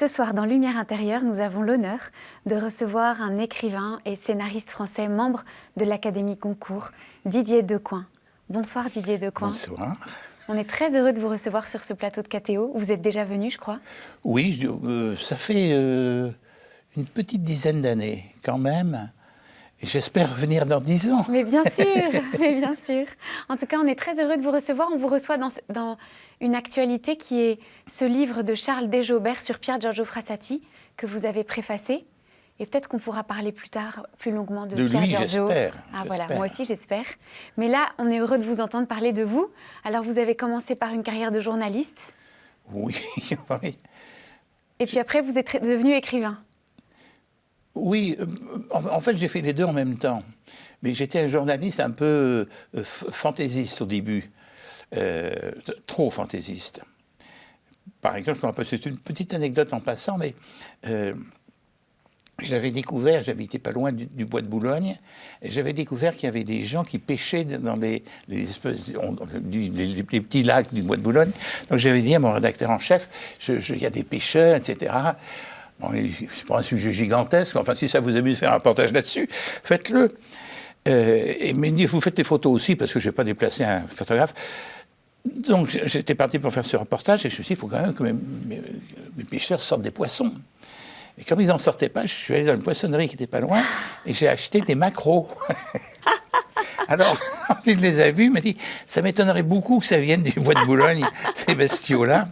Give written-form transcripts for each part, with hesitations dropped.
Ce soir, dans Lumière intérieure, nous avons l'honneur de recevoir un écrivain et scénariste français, membre de l'Académie Goncourt, Didier Decoing. Bonsoir Didier Decoing. Bonsoir. On est très heureux de vous recevoir sur ce plateau de KTO. Vous êtes déjà venu, je crois. Oui, ça fait une petite dizaine d'années quand même. Et j'espère revenir dans 10 ans. Mais bien sûr, mais bien sûr. En tout cas, on est très heureux de vous recevoir. On vous reçoit dans une actualité qui est ce livre de Charles Desjaubert sur Pier Giorgio Frassati que vous avez préfacé. Et peut-être qu'on pourra parler plus tard, plus longuement de Pier Giorgio. J'espère. Ah voilà, moi aussi j'espère. Mais là, on est heureux de vous entendre parler de vous. Alors, vous avez commencé par une carrière de journaliste. Oui, oui. Et puis après, vous êtes devenu écrivain. Oui, en fait, j'ai fait les deux en même temps. Mais j'étais un journaliste un peu fantaisiste au début. Trop fantaisiste. Par exemple, c'est une petite anecdote en passant, mais j'avais découvert, j'habitais pas loin du bois de Boulogne, et j'avais découvert qu'il y avait des gens qui pêchaient dans les petits lacs du bois de Boulogne. Donc j'avais dit à mon rédacteur en chef, il y a des pêcheurs, etc. Bon, c'est pas un sujet gigantesque, enfin si ça vous amuse de faire un reportage là-dessus, faites-le. Et il m'a dit, vous faites des photos aussi, parce que je n'ai pas déplacé un photographe. Donc j'étais parti pour faire ce reportage, et je me suis dit, il faut quand même que mes pêcheurs sortent des poissons. Et comme ils n'en sortaient pas, je suis allé dans une poissonnerie qui n'était pas loin, et j'ai acheté des maquereaux. Alors, quand il les a vus, il m'a dit, ça m'étonnerait beaucoup que ça vienne du bois de Boulogne, ces bestiaux-là.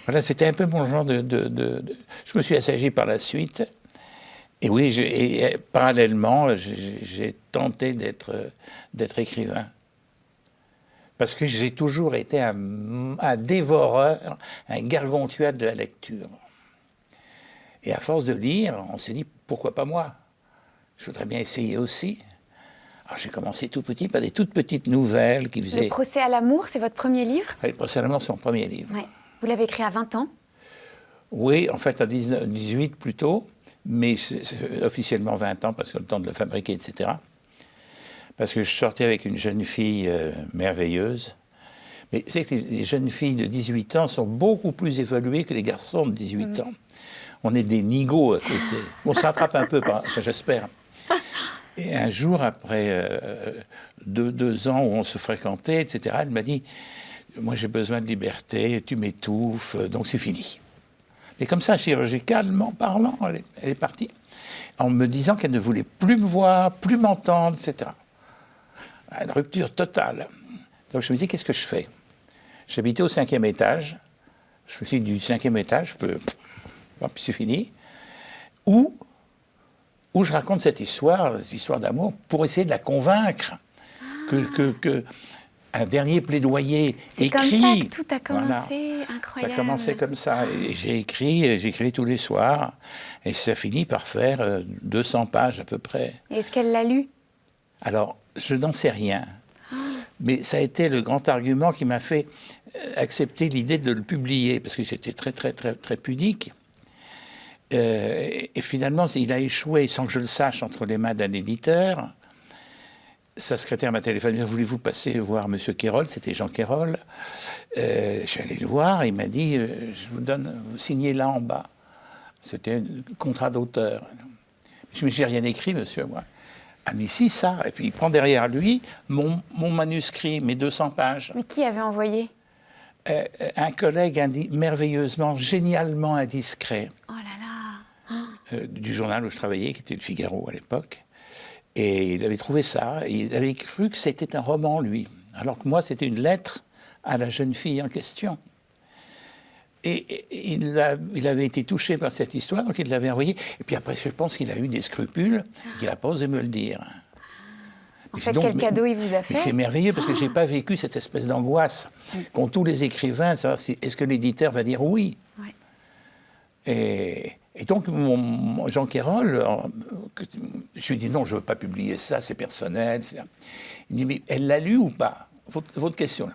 Voilà, c'était un peu mon genre Je me suis assagi par la suite. Et oui, parallèlement, j'ai tenté d'être écrivain. Parce que j'ai toujours été un dévoreur, un gargantua de la lecture. Et à force de lire, on s'est dit, pourquoi pas moi? Je voudrais bien essayer aussi. Alors j'ai commencé tout petit par des toutes petites nouvelles qui faisaient... Le procès à l'amour, c'est votre premier livre? Le procès à l'amour, c'est mon premier livre. Ouais. Vous l'avez écrit à 20 ans? Oui, en fait à 18 plutôt, mais c'est officiellement 20 ans parce que le temps de le fabriquer, etc. Parce que je sortais avec une jeune fille merveilleuse. Mais c'est que les jeunes filles de 18 ans sont beaucoup plus évoluées que les garçons de 18 ans. On est des nigauds à côté. On s'attrape un peu, enfin, j'espère. Et un jour, après deux ans où on se fréquentait, etc., elle m'a dit, moi j'ai besoin de liberté, tu m'étouffes, donc c'est fini. Et comme ça, chirurgicalement parlant, elle est partie, en me disant qu'elle ne voulait plus me voir, plus m'entendre, etc. Une rupture totale. Donc je me dis, qu'est-ce que je fais? J'habitais au 5e étage. Je me suis dit, du 5e étage, puis c'est fini. Où je raconte cette histoire d'amour, pour essayer de la convaincre que un dernier plaidoyer c'est écrit. C'est comme ça que tout a commencé, voilà. Incroyable. Ça a commencé comme ça. Et j'écris tous les soirs. Et ça finit par faire 200 pages à peu près. Est-ce qu'elle l'a lu? Alors, je n'en sais rien. Mais ça a été le grand argument qui m'a fait accepter l'idée de le publier, parce que j'étais très, très, très, très pudique. Et finalement, il a échoué, sans que je le sache, entre les mains d'un éditeur. Sa secrétaire m'a téléphoné, voulez-vous passer voir M. Quérol? C'était Jean Quérol. Je suis allé le voir, il m'a dit, je vous donne, vous signez là en bas. C'était un contrat d'auteur. Je me dis, j'ai rien écrit, monsieur, moi. Ah mais si, ça. Et puis il prend derrière lui mon manuscrit, mes 200 pages. Mais qui avait envoyé? Un collègue merveilleusement, génialement indiscret. Oh là là. Du journal où je travaillais, qui était le Figaro à l'époque. Et il avait trouvé ça, et il avait cru que c'était un roman, lui. Alors que moi, c'était une lettre à la jeune fille en question. Et il avait été touché par cette histoire, donc il l'avait envoyé. Et puis après, je pense qu'il a eu des scrupules, qu'il n'a pas osé me le dire. En fait, quel cadeau il vous a fait? C'est merveilleux, parce que je n'ai pas vécu cette espèce d'angoisse qu'ont tous les écrivains, savoir est-ce que l'éditeur va dire oui? Ouais. Et donc, Jean Quérol, je lui ai dit non, je ne veux pas publier ça, c'est personnel. Il me dit, mais elle l'a lu ou pas? Votre question.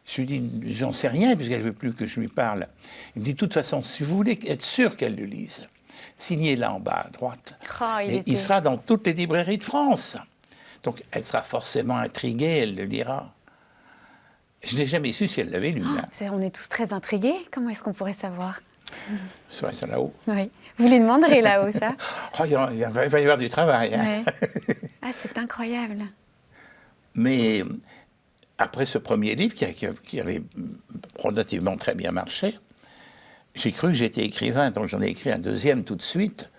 Je lui dis, j'en sais rien, puisqu'elle ne veut plus que je lui parle. Il me dit, de toute façon, si vous voulez être sûr qu'elle le lise, signez là en bas à droite. Il sera dans toutes les librairies de France. Donc, elle sera forcément intriguée, elle le lira. Je n'ai jamais su si elle l'avait lu. On est tous très intrigués. Comment est-ce qu'on pourrait savoir? Ça, ça là-haut. Oui. Vous lui demanderez là-haut, ça? Oh, il va y avoir du travail. Hein. Ouais. Ah, c'est incroyable. Mais après ce premier livre, qui avait relativement très bien marché, j'ai cru que j'étais écrivain, donc j'en ai écrit un deuxième tout de suite.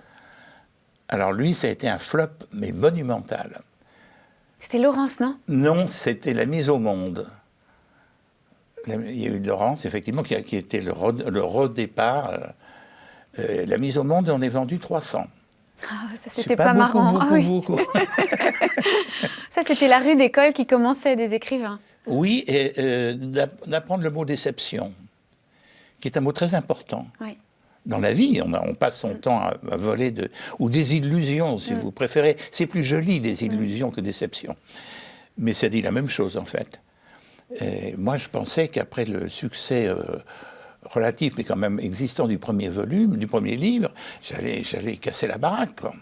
Alors lui, ça a été un flop, mais monumental. C'était Laurence, non? Non, c'était La mise au monde. Il y a eu Laurence, effectivement, qui était le redépart. La mise au monde, on est vendu 300. Ah, ça, C'est c'était pas beaucoup, marrant. beaucoup, Ah oui. beaucoup. Ça, c'était la rue d'école qui commençait des écrivains. Oui, et d'apprendre le mot déception, qui est un mot très important. Oui. Dans la vie, on passe son temps à voler ou des illusions, si vous préférez. C'est plus joli, des illusions, que déception. Mais ça dit la même chose, en fait. Et moi, je pensais qu'après le succès relatif, mais quand même existant du premier volume, du premier livre, j'allais casser la baraque, quoi.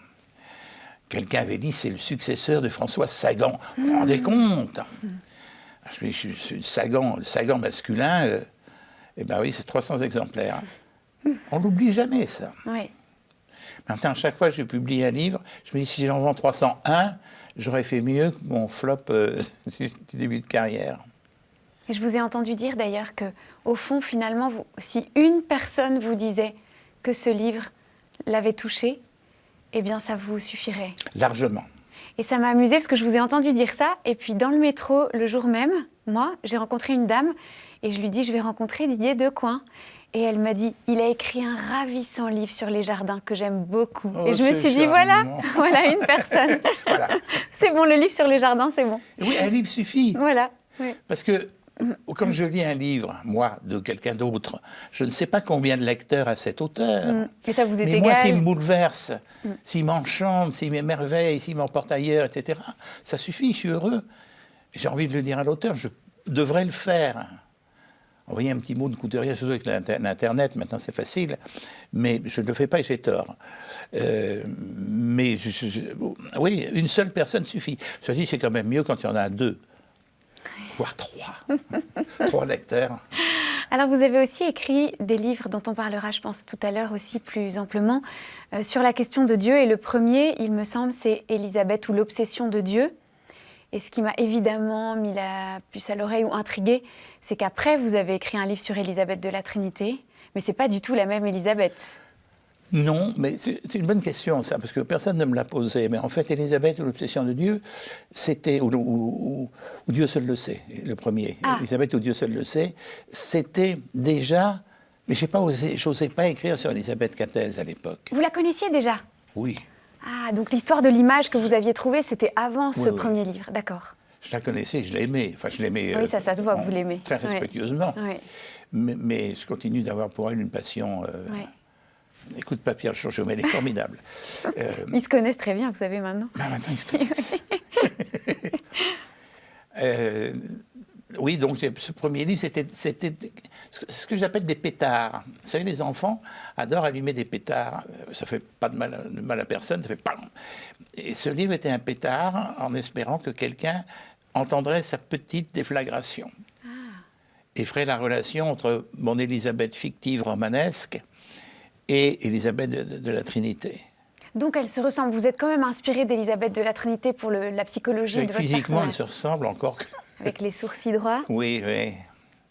Quelqu'un avait dit, c'est le successeur de François Sagan. Vous vous rendez compte? Je suis le Sagan masculin, eh bien oui, c'est 300 exemplaires. On l'oublie jamais, ça. Oui. Maintenant, à chaque fois que je publie un livre, je me dis, si j'en vends 301, j'aurais fait mieux que mon flop du début de carrière. Et je vous ai entendu dire d'ailleurs que, au fond, finalement, si une personne vous disait que ce livre l'avait touché, eh bien, ça vous suffirait. Largement. Et ça m'a amusée parce que je vous ai entendu dire ça. Et puis, dans le métro, le jour même, moi, j'ai rencontré une dame et je lui dis, je vais rencontrer Didier Decoing. Et elle m'a dit, il a écrit un ravissant livre sur les jardins que j'aime beaucoup. Oh, et je me suis dit, voilà une personne. Voilà. C'est bon, le livre sur les jardins, c'est bon. Oui, un livre suffit. Voilà. Oui. Parce que quand je lis un livre, moi, de quelqu'un d'autre, je ne sais pas combien de lecteurs a cet auteur. Et ça vous est Mais égal. moi, s'il me bouleverse, s'il m'enchante, s'il m'émerveille, s'il m'emporte ailleurs, etc., ça suffit, je suis heureux. J'ai envie de le dire à l'auteur, je devrais le faire. Envoyer un petit mot de couturier, surtout avec l'Internet, maintenant c'est facile, mais je ne le fais pas et j'ai tort. Mais oui, une seule personne suffit. Cela dit, c'est quand même mieux quand il y en a deux, voire trois. Trois lecteurs. Alors, vous avez aussi écrit des livres dont on parlera, je pense, tout à l'heure aussi plus amplement, sur la question de Dieu. Et le premier, il me semble, c'est Élisabeth ou l'obsession de Dieu. Et ce qui m'a évidemment mis la puce à l'oreille ou intriguée, c'est qu'après, vous avez écrit un livre sur Élisabeth de la Trinité, mais ce n'est pas du tout la même Élisabeth. Non, mais c'est une bonne question, ça, parce que personne ne me l'a posé. Mais en fait, Élisabeth ou l'obsession de Dieu, c'était, ou Dieu seul le sait, le premier. Ah. Élisabeth ou Dieu seul le sait, c'était déjà... Mais j'osais pas écrire sur Élisabeth Cathèse à l'époque. Vous la connaissiez déjà? Oui. Ah, donc l'histoire de l'image que vous aviez trouvée, c'était avant ce Oui. premier livre, d'accord. Je la connaissais, je l'aimais. Enfin, je l'aimais. Oui, ça se voit que vous l'aimez. Très respectueusement. Oui. Mais je continue d'avoir pour elle une passion. Oui. Écoute, pas Pierre Chauchot, mais elle est formidable. Ils se connaissent très bien, vous savez, maintenant. Maintenant, ils se connaissent. Oui, donc ce premier livre, c'était ce que j'appelle des pétards. Vous savez, les enfants adorent allumer des pétards. Ça fait pas de mal à personne, ça fait pam. Et ce livre était un pétard en espérant que quelqu'un entendrait sa petite déflagration. Et ferait la relation entre mon Élisabeth fictive romanesque et Élisabeth de la Trinité. Donc elles se ressemblent. Vous êtes quand même inspiré d'Élisabeth de la Trinité pour la psychologie de votre Physiquement, elles personnage. se ressemblent encore. Avec les sourcils droits, Oui, oui.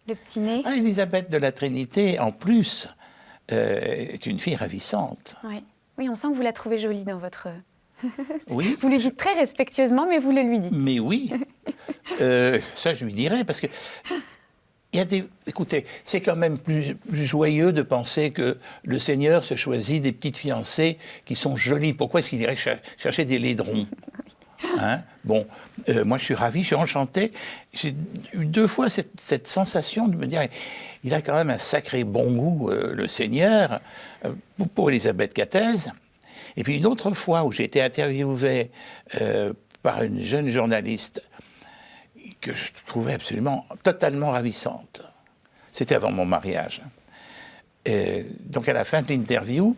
le petit nez. Ah, Élisabeth de la Trinité, en plus, est une fille ravissante. Oui. Oui, on sent que vous la trouvez jolie dans votre... Oui. Vous lui dites très respectueusement, mais vous le lui dites. Mais oui. Ça, je lui dirais, parce que... Écoutez, c'est quand même plus joyeux de penser que le Seigneur se choisit des petites fiancées qui sont jolies. Pourquoi est-ce qu'il irait chercher des laidrons? Hein? Bon, moi je suis ravi, je suis enchanté. J'ai eu 2 fois cette sensation de me dire, il a quand même un sacré bon goût, le Seigneur, pour Élisabeth Cathèse. Et puis une autre fois où j'ai été interviewé par une jeune journaliste que je trouvais absolument, totalement ravissante. C'était avant mon mariage. Donc à la fin de l'interview,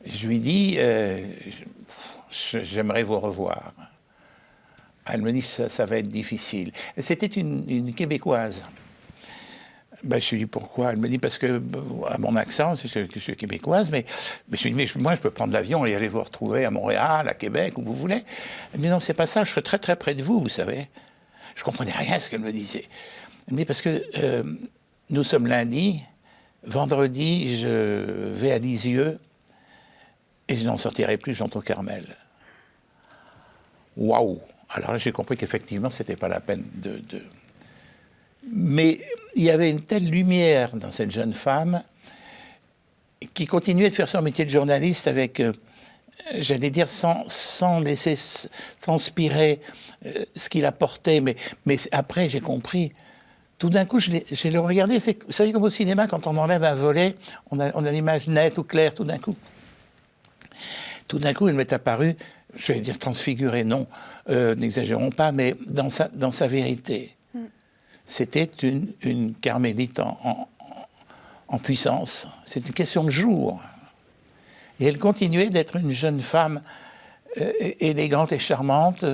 je lui dis, j'aimerais vous revoir. Elle me dit, ça va être difficile. C'était une Québécoise. Ben, je lui dis pourquoi. Elle me dit parce que, à mon accent, que je suis québécoise, mais je lui dis, mais moi je peux prendre l'avion et aller vous retrouver à Montréal, à Québec, où vous voulez. Elle me dit non, c'est pas ça, je serai très très près de vous, vous savez. Je comprenais rien à ce qu'elle me disait. Elle me dit parce que nous sommes lundi, vendredi je vais à Lisieux et je n'en sortirai plus, j'entre au Carmel. Waouh! Alors là j'ai compris qu'effectivement c'était pas la peine de... Mais il y avait une telle lumière dans cette jeune femme qui continuait de faire son métier de journaliste avec, j'allais dire, sans laisser transpirer ce qu'il apportait. Mais après, j'ai compris. Tout d'un coup, je l'ai regardé. Vous savez, comme au cinéma, quand on enlève un volet, on a l'image nette ou claire tout d'un coup. Tout d'un coup, il m'est apparu, je vais dire transfiguré, non, n'exagérons pas, mais dans sa vérité. C'était une carmélite en puissance. C'est une question de jour. Et elle continuait d'être une jeune femme élégante et charmante,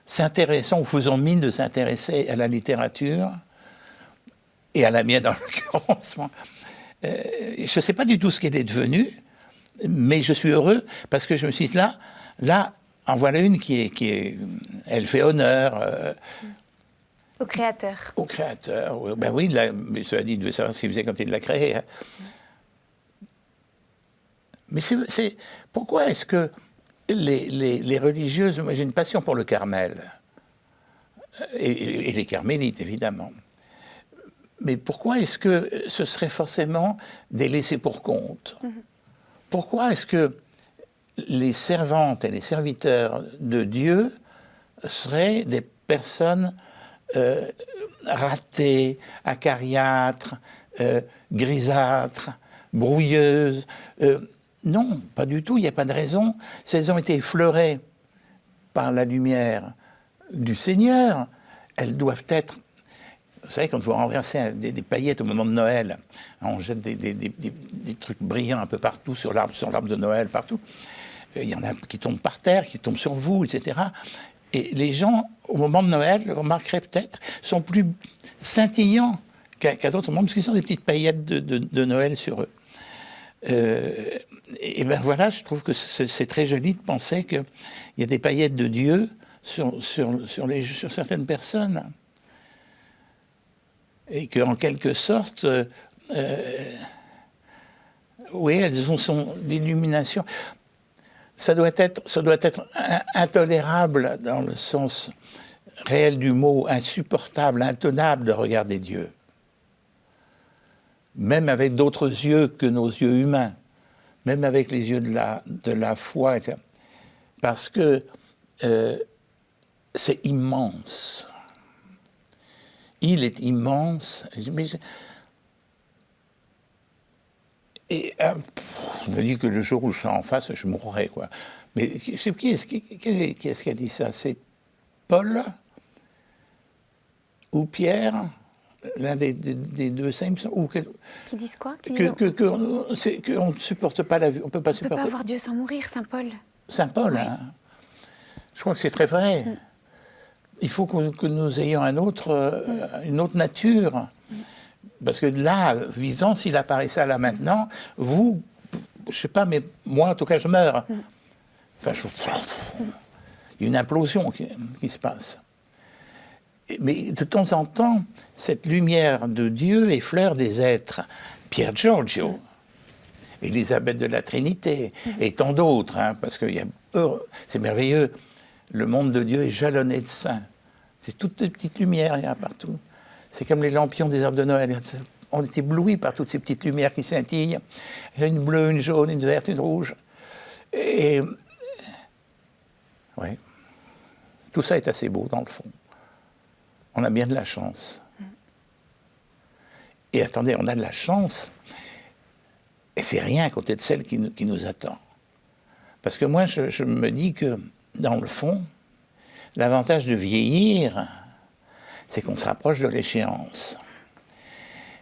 s'intéressant, ou faisant mine de s'intéresser à la littérature, et à la mienne en l'occurrence. Je ne sais pas du tout ce qu'elle est devenue, mais je suis heureux parce que je me suis dit, là, en voilà une elle fait honneur. Au créateur. Au créateur, oui. Ben oui, mais cela dit, il devait savoir ce qu'il faisait quand il l'a créé. Hein. Mais pourquoi est-ce que les religieuses... Moi, j'ai une passion pour le Carmel, et les carmélites, évidemment. Mais pourquoi est-ce que ce serait forcément des laissés pour compte? Pourquoi est-ce que les servantes et les serviteurs de Dieu seraient des personnes ratées, acariâtres, grisâtres, brouilleuses? Non, pas du tout, il n'y a pas de raison. Si elles ont été effleurées par la lumière du Seigneur, elles doivent être... Vous savez, quand vous renversez des paillettes au moment de Noël, on jette des trucs brillants un peu partout sur l'arbre de Noël, partout. Il y en a qui tombent par terre, qui tombent sur vous, etc. Et les gens, au moment de Noël, vous remarquerez peut-être, sont plus scintillants qu'à d'autres moments, parce qu'ils ont des petites paillettes de Noël sur eux. Et bien voilà, je trouve que c'est très joli de penser qu'il y a des paillettes de Dieu sur certaines personnes. Et qu'en quelque sorte, oui, elles sont l'illumination. Ça doit être intolérable dans le sens réel du mot, insupportable, intenable de regarder Dieu. Même avec d'autres yeux que nos yeux humains, même avec les yeux de la foi, etc. Parce que c'est immense. Il est immense. Et je me dis que le jour où je serai en face, je mourrai, quoi. Mais qui est-ce qui a dit ça? C'est Paul ou Pierre, l'un des deux saints, ou qui disent quoi? Qu'on ne supporte pas la vie. On ne peut pas supporter. On ne peut pas voir Dieu sans mourir, Saint Paul. Saint Paul, ouais. Hein. Je crois que c'est très vrai. Il faut que nous ayons une autre nature. Parce que là, vivant, s'il apparaissait là maintenant, vous, je ne sais pas, mais moi, en tout cas, je meurs. Enfin, il y a une implosion qui se passe. Mais de temps en temps, cette lumière de Dieu effleure des êtres. Pierre Giorgio, Élisabeth de la Trinité, et tant d'autres, hein, parce que c'est merveilleux. Le monde de Dieu est jalonné de saints. C'est toutes des petites lumières, il y en a partout. C'est comme les lampions des arbres de Noël. On est éblouis par toutes ces petites lumières qui scintillent. Il y a une bleue, une jaune, une verte, une rouge. Et oui, tout ça est assez beau dans le fond. On a bien de la chance. Et attendez, on a de la chance, et c'est rien à côté de celle qui nous attend. Parce que moi, je me dis que, dans le fond, l'avantage de vieillir, c'est qu'on se rapproche de l'échéance.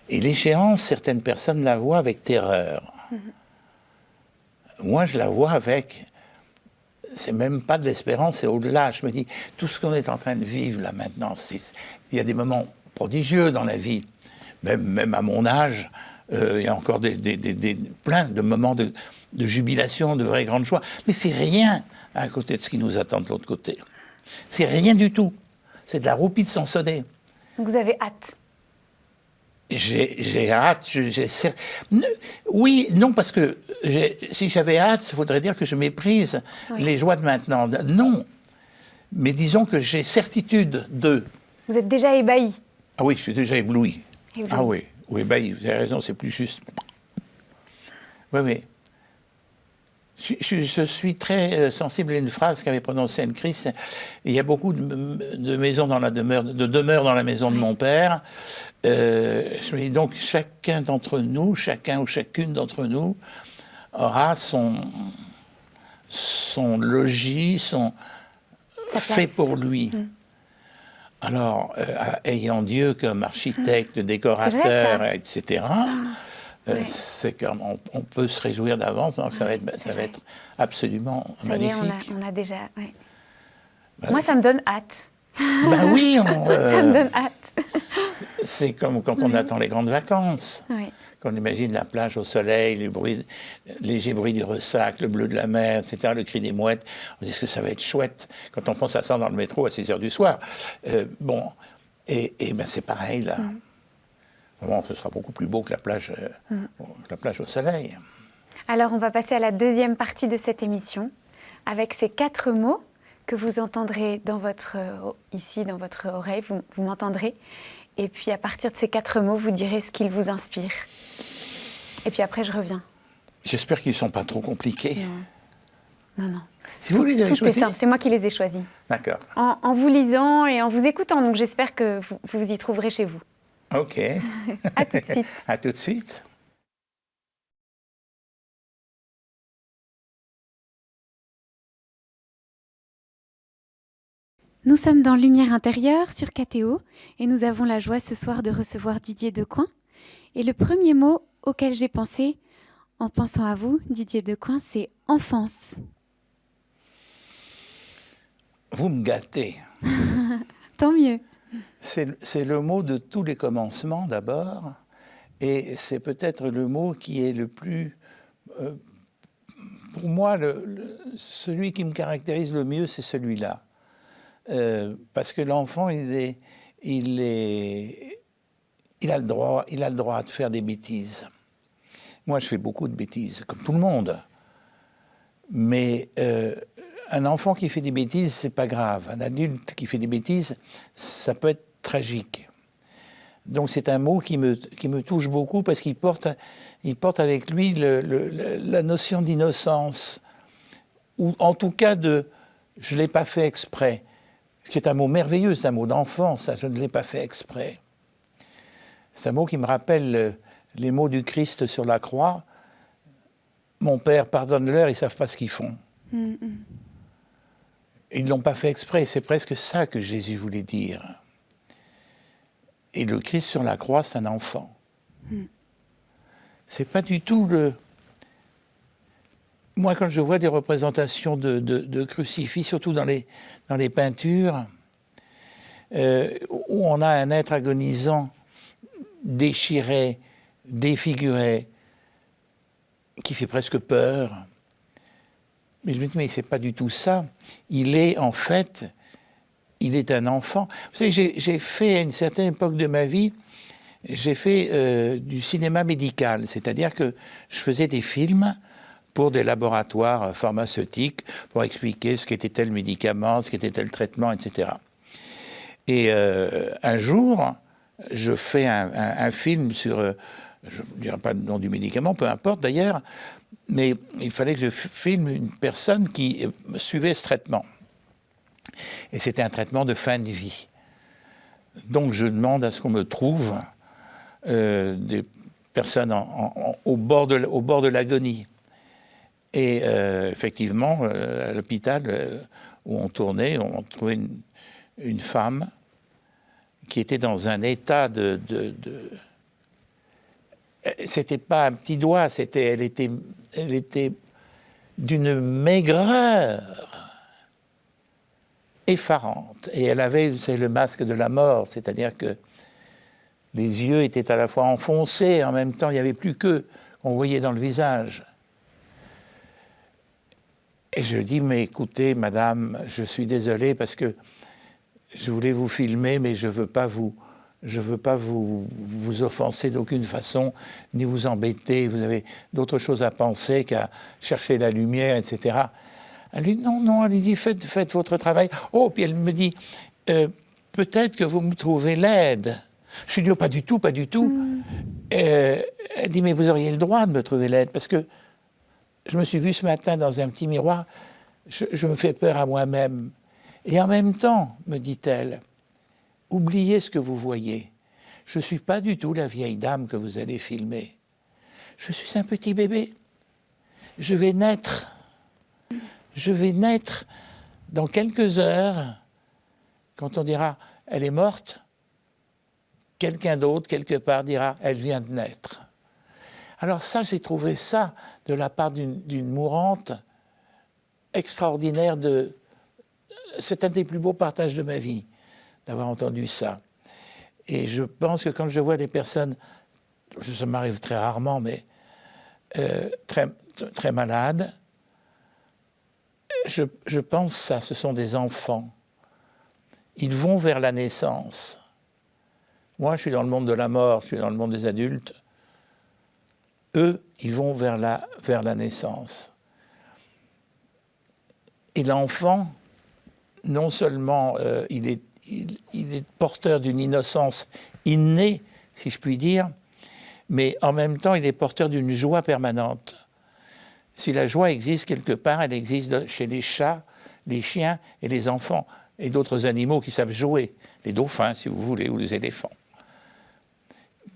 Et l'échéance, certaines personnes la voient avec terreur. Moi, je la vois avec... C'est même pas de l'espérance, c'est au-delà. Je me dis, tout ce qu'on est en train de vivre là maintenant, il y a des moments prodigieux dans la vie, même à mon âge, il y a encore plein de moments de jubilation, de vraies grandes joies. Mais c'est rien à côté de ce qui nous attend de l'autre côté. C'est rien du tout. C'est de la roupie de Sansonnet. Donc vous avez hâte. J'ai hâte. Oui, non, parce que si j'avais hâte, ça voudrait dire que je méprise les joies de maintenant. Non. Mais disons que j'ai certitude de... Vous êtes déjà ébahi. Ah oui, je suis déjà ébloui. Ah oui, ou ébahi, vous avez raison, c'est plus juste. Oui, oui. Je suis très sensible à une phrase qu'avait prononcée Anne-Christ. Il y a beaucoup de maisons dans la demeure, de demeures dans la maison de mon père. Je me dis donc, chacun d'entre nous, chacun ou chacune d'entre nous, aura son logis, fait pour lui. Alors, ayant Dieu comme architecte, décorateur, etc., c'est qu'on peut se réjouir d'avance, donc ça va être absolument magnifique. On a déjà... Ouais. Moi, ça me donne hâte. Ben oui, ça me donne hâte. C'est comme quand on attend les grandes vacances. Oui. Quand on imagine la plage au soleil, le léger bruit du ressac, le bleu de la mer, etc., le cri des mouettes, on dit que ça va être chouette. Quand on pense à ça dans le métro à 6h du soir. Et ben c'est pareil là. Bon, ce sera beaucoup plus beau que la plage au soleil. Alors, on va passer à la deuxième partie de cette émission, avec ces 4 mots que vous entendrez ici, dans votre oreille, vous m'entendrez. Et puis, à partir de ces 4 mots, vous direz ce qu'ils vous inspirent. Et puis après, je reviens. J'espère qu'ils ne sont pas trop compliqués. Non. Si vous les avez tout choisis. est simple, c'est moi qui les ai choisis. D'accord. En vous lisant et en vous écoutant, donc j'espère que vous y trouverez chez vous. Ok. À tout de suite. À tout de suite. Nous sommes dans Lumière intérieure sur KTO et nous avons la joie ce soir de recevoir Didier Decoing. Et le premier mot auquel j'ai pensé en pensant à vous, Didier Decoing, c'est enfance. Vous me gâtez. Tant mieux. C'est le mot de tous les commencements d'abord, et c'est peut-être le mot qui est le plus, pour moi, celui qui me caractérise le mieux, c'est celui-là. Parce que l'enfant, il a le droit de faire des bêtises. Moi, je fais beaucoup de bêtises, comme tout le monde. Mais un enfant qui fait des bêtises, c'est pas grave. Un adulte qui fait des bêtises, ça peut être tragique. Donc c'est un mot qui me touche beaucoup parce qu'il porte avec lui la notion d'innocence, ou en tout cas je ne l'ai pas fait exprès. C'est un mot merveilleux, c'est un mot d'enfant, ça, je ne l'ai pas fait exprès. C'est un mot qui me rappelle les mots du Christ sur la croix. Mon Père, pardonne-leur, ils ne savent pas ce qu'ils font. Ils ne l'ont pas fait exprès, c'est presque ça que Jésus voulait dire. Et le Christ sur la croix, c'est un enfant. C'est pas du tout Moi, quand je vois des représentations de crucifix, surtout dans les peintures, où on a un être agonisant, déchiré, défiguré, qui fait presque peur. Mais je me dis, mais c'est pas du tout ça. Il est un enfant. Vous savez, j'ai fait, à une certaine époque de ma vie, j'ai fait du cinéma médical, c'est-à-dire que je faisais des films pour des laboratoires pharmaceutiques, pour expliquer ce qu'était tel médicament, ce qu'était tel traitement, etc. Et un jour, je fais un film sur, je ne dirai pas le nom du médicament, peu importe d'ailleurs, mais il fallait que je filme une personne qui suivait ce traitement. Et c'était un traitement de fin de vie. Donc je demande à ce qu'on me trouve des personnes au bord de l'agonie. Et effectivement, à l'hôpital où on tournait, on trouvait une femme qui était dans un état c'était pas un petit doigt, elle était d'une maigreur effarante. Et elle avait, c'est le masque de la mort, c'est-à-dire que Les yeux étaient à la fois enfoncés, et en même temps, il n'y avait plus qu'eux qu'on voyait dans le visage. Et je dis, mais écoutez, madame, je suis désolé parce que je voulais vous filmer, mais je ne veux pas vous offenser d'aucune façon, ni vous embêter. Vous avez d'autres choses à penser qu'à chercher la lumière, etc. Elle lui dit, non, elle lui dit, faites votre travail. Oh, puis elle me dit, peut-être que vous me trouvez laide. Je lui dis, oh, pas du tout. Elle dit, mais vous auriez le droit de me trouver laide, parce que je me suis vu ce matin dans un petit miroir, je me fais peur à moi-même. Et en même temps, me dit-elle, oubliez ce que vous voyez. Je ne suis pas du tout la vieille dame que vous allez filmer. Je suis un petit bébé. Je vais naître dans quelques heures. Quand on dira, elle est morte, quelqu'un d'autre, quelque part, dira, elle vient de naître. Alors ça, j'ai trouvé ça, de la part d'une mourante, extraordinaire. C'est un des plus beaux partages de ma vie, d'avoir entendu ça. Et je pense que quand je vois des personnes, ça m'arrive très rarement, mais très, très malades, je pense ça, ce sont des enfants. Ils vont vers la naissance. Moi, je suis dans le monde de la mort, je suis dans le monde des adultes. Eux, ils vont vers la naissance. Et l'enfant, non seulement il est porteur d'une innocence innée, si je puis dire, mais en même temps, il est porteur d'une joie permanente. Si la joie existe quelque part, elle existe chez les chats, les chiens et les enfants, et d'autres animaux qui savent jouer, les dauphins, si vous voulez, ou les éléphants.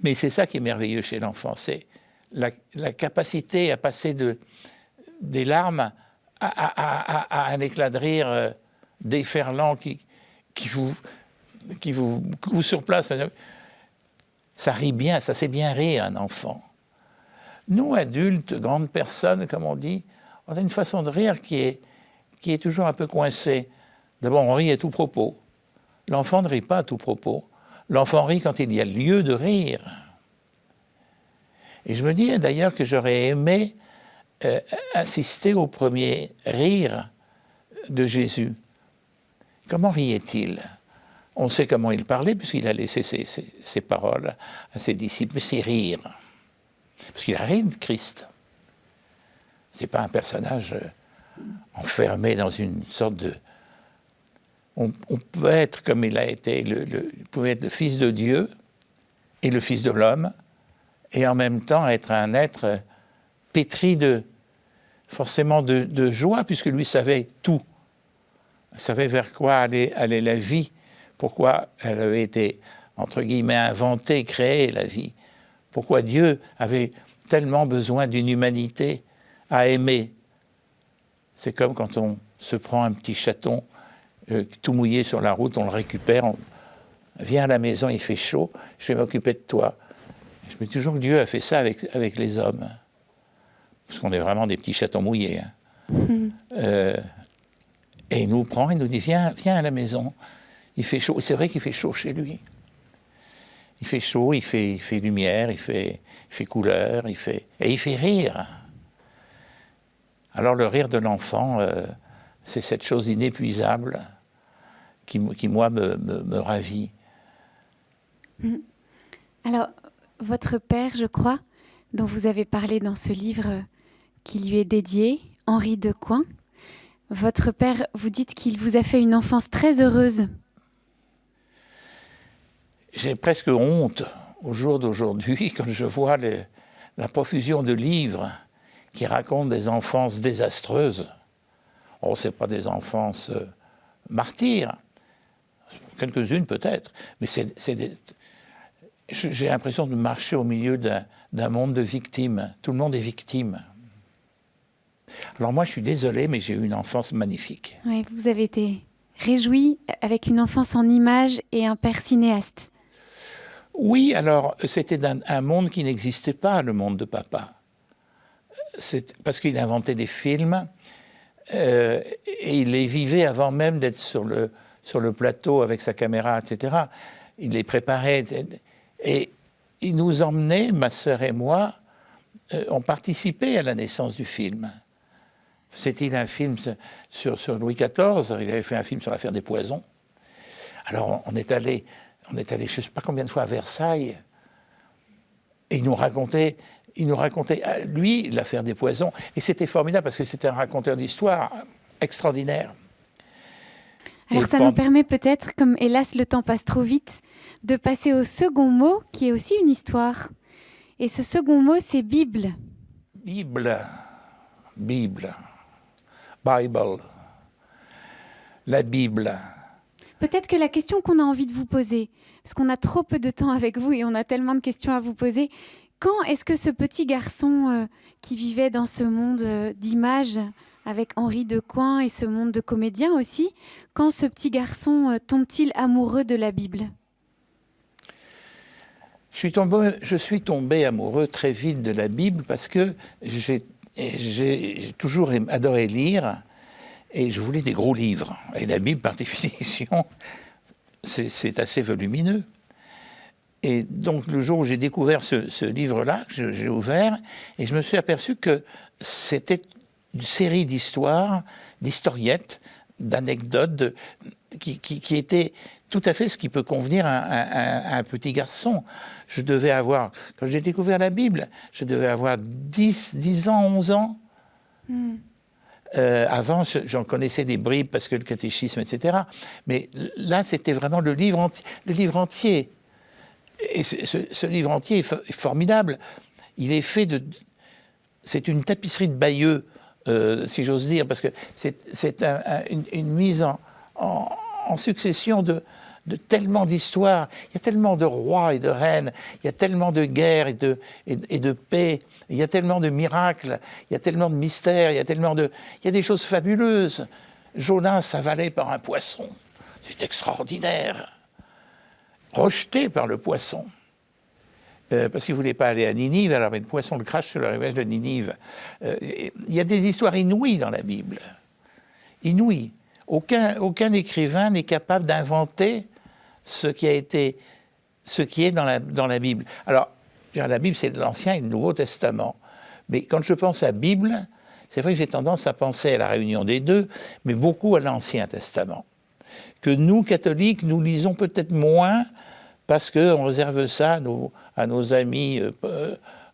Mais c'est ça qui est merveilleux chez l'enfant, c'est la capacité à passer des larmes à un éclat de rire déferlant qui vous coule sur place. Ça rit bien, ça sait bien rire, un enfant. Nous, adultes, grandes personnes, comme on dit, on a une façon de rire qui est toujours un peu coincée. D'abord, on rit à tout propos. L'enfant ne rit pas à tout propos. L'enfant rit quand il y a lieu de rire. Et je me dis d'ailleurs que j'aurais aimé assister au premier rire de Jésus. Comment riait-il ? On sait comment il parlait, puisqu'il a laissé ses paroles à ses disciples, mais c'est rire. Parce qu'il a ri de Christ. Ce n'est pas un personnage enfermé dans une sorte de... On peut être, comme il a été, il pouvait être le Fils de Dieu et le Fils de l'homme, et en même temps être un être pétri forcément de joie, puisque lui savait tout. Il savait vers quoi allait la vie, pourquoi elle avait été, entre guillemets, inventée, créée, la vie. Pourquoi Dieu avait tellement besoin d'une humanité à aimer. C'est comme quand on se prend un petit chaton tout mouillé sur la route, on le récupère, on vient à la maison, il fait chaud, je vais m'occuper de toi. Je me dis toujours que Dieu a fait ça avec les hommes. Parce qu'on est vraiment des petits chatons mouillés. Et il nous prend, il nous dit, viens à la maison. Il fait chaud. C'est vrai qu'il fait chaud chez lui. Il fait chaud, il fait lumière, il fait couleur, et il fait rire. Alors le rire de l'enfant, c'est cette chose inépuisable qui moi, me ravit. Alors, votre père, je crois, dont vous avez parlé dans ce livre qui lui est dédié, Henri Decoing, votre père, vous dites qu'il vous a fait une enfance très heureuse. J'ai presque honte au jour d'aujourd'hui quand je vois la profusion de livres qui racontent des enfances désastreuses. Oh, ce n'est pas des enfances martyrs, quelques-unes peut-être, mais j'ai l'impression de marcher au milieu d'un monde de victimes. Tout le monde est victime. Alors moi, je suis désolé, mais j'ai eu une enfance magnifique. Oui, vous avez été réjoui avec une enfance en images et un père cinéaste. Oui, alors c'était un monde qui n'existait pas, le monde de papa. C'est parce qu'il inventait des films et il les vivait avant même d'être sur le plateau avec sa caméra, etc. Il les préparait. Et il nous emmenait, ma sœur et moi, on participait à la naissance du film. C'était un film sur Louis XIV, il avait fait un film sur l'affaire des poisons. Alors on est allé, je ne sais pas combien de fois à Versailles, et il nous racontait, lui, l'affaire des poisons, et c'était formidable parce que c'était un raconteur d'histoire extraordinaire. Alors ça nous permet peut-être, comme hélas le temps passe trop vite, de passer au second mot, qui est aussi une histoire. Et ce second mot, c'est Bible. Bible. La Bible. Peut-être que la question qu'on a envie de vous poser, parce qu'on a trop peu de temps avec vous et on a tellement de questions à vous poser, quand est-ce que ce petit garçon qui vivait dans ce monde d'images avec Henri Decoing et ce monde de comédiens aussi, quand ce petit garçon tombe-t-il amoureux de la Bible ? Je suis tombé amoureux très vite de la Bible parce que j'ai toujours adoré lire et je voulais des gros livres. Et la Bible, par définition, c'est assez volumineux. Et donc, le jour où j'ai découvert ce livre-là, j'ai ouvert, et je me suis aperçu que c'était une série d'histoires, d'historiettes, d'anecdotes, qui étaient tout à fait ce qui peut convenir à un petit garçon. Je devais avoir, quand j'ai découvert la Bible, je devais avoir 10 ans, 11 ans. Avant, j'en connaissais des bribes parce que le catéchisme, etc. Mais là, c'était vraiment le livre entier. Et ce livre entier est formidable. Il est fait de... C'est une tapisserie de Bayeux, si j'ose dire, parce que c'est une mise en succession de tellement d'histoires. Il y a tellement de rois et de reines, il y a tellement de guerres et de paix, il y a tellement de miracles, il y a tellement de mystères, il y a des choses fabuleuses. Jonas avalé par un poisson, c'est extraordinaire. Rejeté par le poisson, parce qu'il ne voulait pas aller à Ninive, alors le poisson le crache sur la rivière de Ninive. Il y a des histoires inouïes dans la Bible. Inouïes. Aucun écrivain n'est capable d'inventer ce qui est dans la Bible. Alors, la Bible, c'est l'Ancien et le Nouveau Testament. Mais quand je pense à la Bible, c'est vrai que j'ai tendance à penser à la réunion des deux, mais beaucoup à l'Ancien Testament. Que nous, catholiques, nous lisons peut-être moins parce qu'on réserve ça à nos amis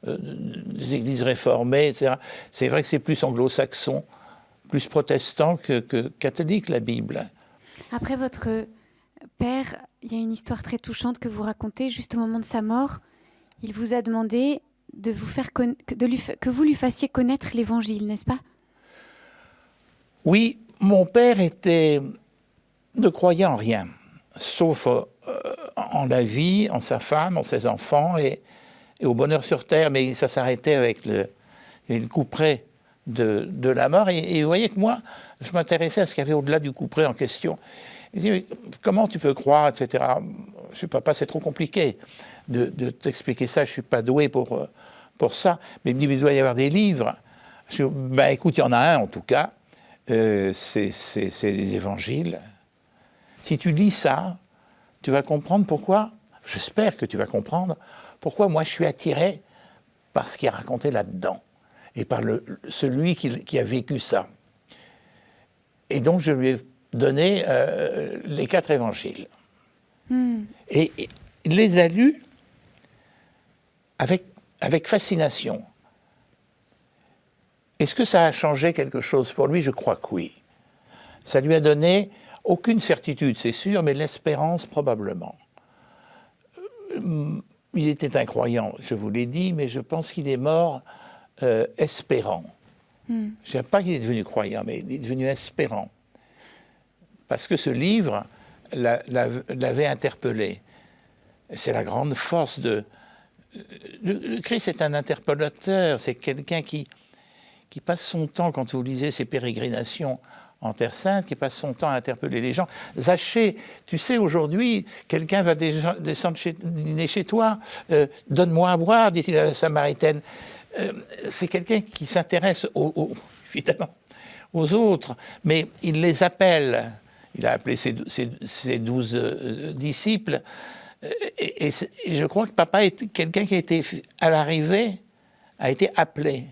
des églises réformées, etc. C'est vrai que c'est plus anglo-saxon, plus protestant que catholique, la Bible. Après votre père, il y a une histoire très touchante que vous racontez. Juste au moment de sa mort, il vous a demandé de vous faire que vous lui fassiez connaître l'Évangile, n'est-ce pas ? Oui, mon père ne croyait en rien, sauf en la vie, en sa femme, en ses enfants et au bonheur sur terre, mais ça s'arrêtait avec le couperet de la mort. Et vous voyez que moi, je m'intéressais à ce qu'il y avait au-delà du couperet en question. Il dit, comment tu peux croire, etc. Je dis, papa, c'est trop compliqué de t'expliquer ça, je ne suis pas doué pour ça. Mais il me dit, mais il doit y avoir des livres. Je dis, ben écoute, il y en a un en tout cas, c'est les évangiles. Si tu lis ça, tu vas comprendre pourquoi, j'espère que tu vas comprendre, pourquoi moi je suis attiré par ce qui est raconté là-dedans et par celui qui a vécu ça. Et donc je lui ai donné les 4 évangiles. Et il les a lus avec fascination. Est-ce que ça a changé quelque chose pour lui ? Je crois que oui. Ça lui a donné aucune certitude, c'est sûr, mais l'espérance probablement. Il était incroyant, je vous l'ai dit, mais je pense qu'il est mort espérant. Je ne sais pas qu'il est devenu croyant, mais il est devenu espérant. Parce que ce livre l'avait interpellé. C'est la grande force de... Le Christ est un interpellateur, c'est quelqu'un qui passe son temps, quand vous lisez ses pérégrinations en Terre Sainte, qui passe son temps à interpeller les gens. Zachée, tu sais, aujourd'hui, quelqu'un va descendre dîner chez toi, donne-moi à boire, dit-il à la Samaritaine. C'est quelqu'un qui s'intéresse, évidemment, aux autres, mais il les appelle. Il a appelé ses 12 disciples. Et je crois que papa est quelqu'un qui a été, à l'arrivée, a été appelé.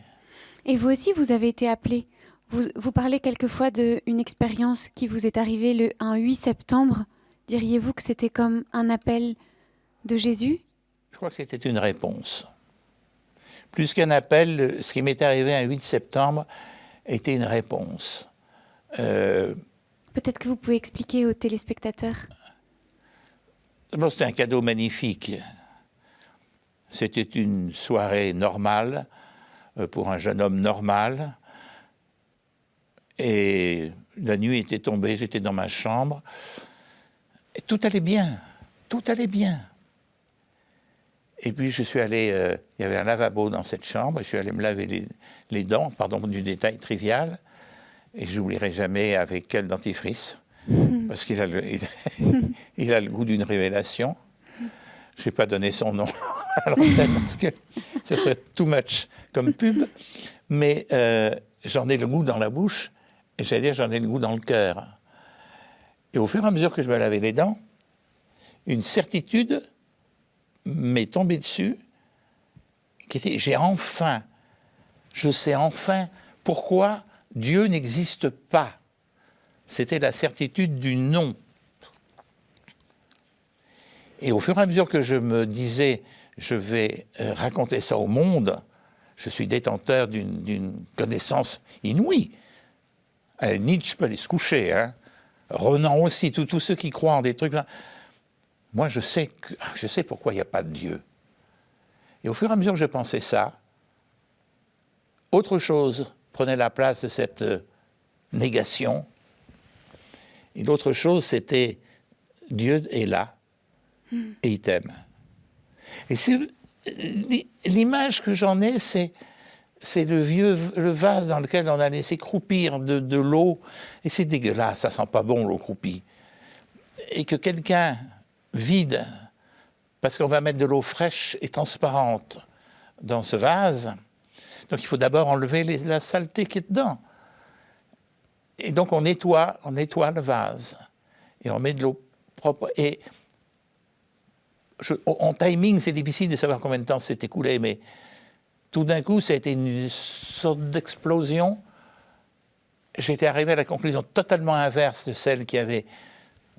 Et vous aussi, vous avez été appelé. Vous parlez quelquefois d'une expérience qui vous est arrivée un 8 septembre. Diriez-vous que c'était comme un appel de Jésus? Je crois que c'était une réponse. Plus qu'un appel, ce qui m'est arrivé un 8 septembre était une réponse. Peut-être que vous pouvez expliquer aux téléspectateurs. D'abord, c'était un cadeau magnifique. C'était une soirée normale pour un jeune homme normal. Et la nuit était tombée, j'étais dans ma chambre. Et tout allait bien, tout allait bien. Et puis je suis allé, il y avait un lavabo dans cette chambre, je suis allé me laver les dents, pardon du détail trivial, et je n'oublierai jamais avec quel dentifrice, parce qu'il a il a le goût d'une révélation. Je n'ai pas donné son nom à l'antenne parce que ce serait too much comme pub, mais j'en ai le goût dans la bouche, et j'allais dire j'en ai le goût dans le cœur. Et au fur et à mesure que je me lavais les dents, une certitude m'est tombée dessus, qui était, je sais enfin pourquoi Dieu n'existe pas. C'était la certitude du non. Et au fur et à mesure que je me disais, je vais raconter ça au monde, je suis détenteur d'une connaissance inouïe. Nietzsche peut aller se coucher, hein. Renan aussi, tous ceux qui croient en des trucs là. Moi, je sais pourquoi il n'y a pas de Dieu. Et au fur et à mesure que je pensais ça, autre chose prenait la place de cette négation. Et l'autre chose, c'était Dieu est là et il t'aime. Et l'image que j'en ai, c'est le vase dans lequel on a laissé croupir de l'eau. Et c'est dégueulasse, ça sent pas bon l'eau croupie. Et que quelqu'un vide, parce qu'on va mettre de l'eau fraîche et transparente dans ce vase, donc il faut d'abord enlever la saleté qui est dedans. Et donc on nettoie le vase, et on met de l'eau propre. Et en timing, c'est difficile de savoir combien de temps s'est écoulé, mais tout d'un coup, ça a été une sorte d'explosion. J'étais arrivé à la conclusion totalement inverse de celle qui avait